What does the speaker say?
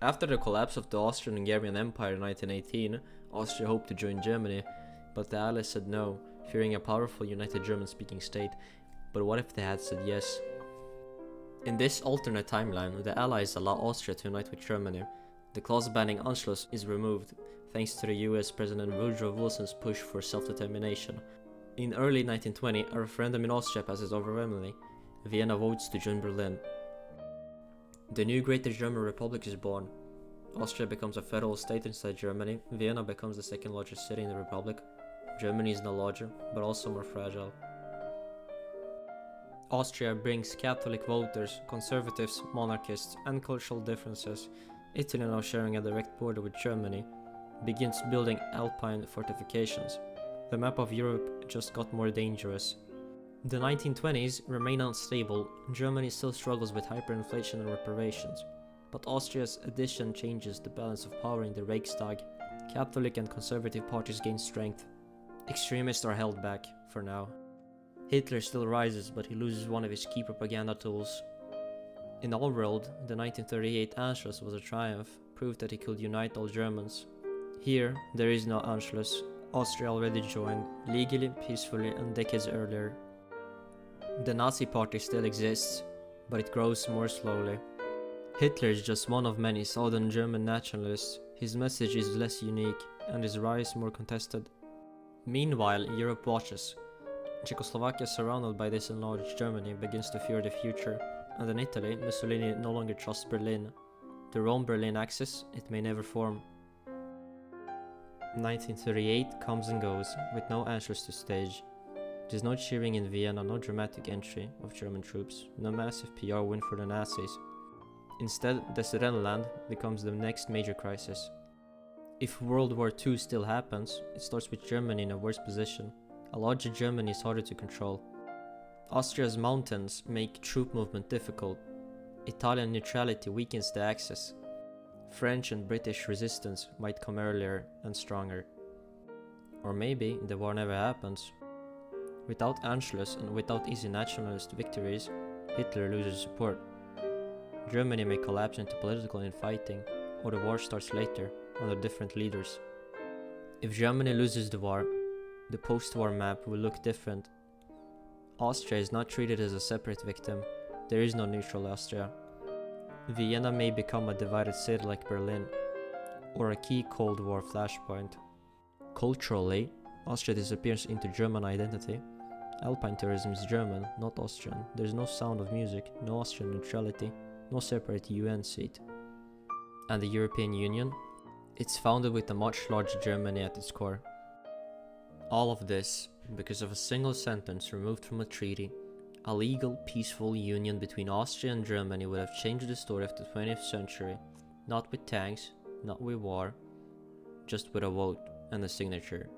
After the collapse of the Austrian-Hungarian Empire in 1918, Austria hoped to join Germany, but the Allies said no, fearing a powerful united German-speaking state. But what if they had said yes? In this alternate timeline, the Allies allow Austria to unite with Germany. The clause banning Anschluss is removed, thanks to the US President Woodrow Wilson's push for self-determination. In early 1920, a referendum in Austria passes overwhelmingly. Vienna votes to join Berlin. The new Greater German Republic is born. Austria becomes a federal state inside Germany. Vienna becomes the second largest city in the Republic. Germany is now larger, but also more fragile. Austria brings Catholic voters, conservatives, monarchists, and cultural differences. Italy, now sharing a direct border with Germany, begins building Alpine fortifications. The map of Europe just got more dangerous. The 1920s remain unstable. Germany still struggles with hyperinflation and reparations, but Austria's addition changes the balance of power in the Reichstag. Catholic and conservative parties gain strength. Extremists are held back, for now. Hitler still rises, but he loses one of his key propaganda tools. In our world, the 1938 Anschluss was a triumph, proof that he could unite all Germans. Here, there is no Anschluss. Austria already joined, legally, peacefully, and decades earlier. The Nazi Party still exists, but it grows more slowly. Hitler is just one of many southern German nationalists. His message is less unique, and his rise more contested. Meanwhile, Europe watches. Czechoslovakia, surrounded by this enlarged Germany, begins to fear the future, and in Italy, Mussolini no longer trusts Berlin. The Rome-Berlin axis, it may never form. 1938 comes and goes, with no Anschluss to stage. There's no cheering in Vienna, no dramatic entry of German troops, no massive PR win for the Nazis. Instead, the Sudetenland becomes the next major crisis. If World War II still happens, it starts with Germany in a worse position. A larger Germany is harder to control. Austria's mountains make troop movement difficult. Italian neutrality weakens the Axis. French and British resistance might come earlier and stronger. Or maybe the war never happens. Without Anschluss and without easy nationalist victories, Hitler loses support. Germany may collapse into political infighting, or the war starts later, under different leaders. If Germany loses the war, the post-war map will look different. Austria is not treated as a separate victim. There is no neutral Austria. Vienna may become a divided city like Berlin, or a key Cold War flashpoint. Culturally, Austria disappears into German identity. Alpine tourism is German, not Austrian. There's no Sound of Music, no Austrian neutrality, no separate UN seat. And the European Union? It's founded with a much larger Germany at its core. All of this because of a single sentence removed from a treaty. A legal, peaceful union between Austria and Germany would have changed the story of the 20th century, not with tanks, not with war, just with a vote and a signature.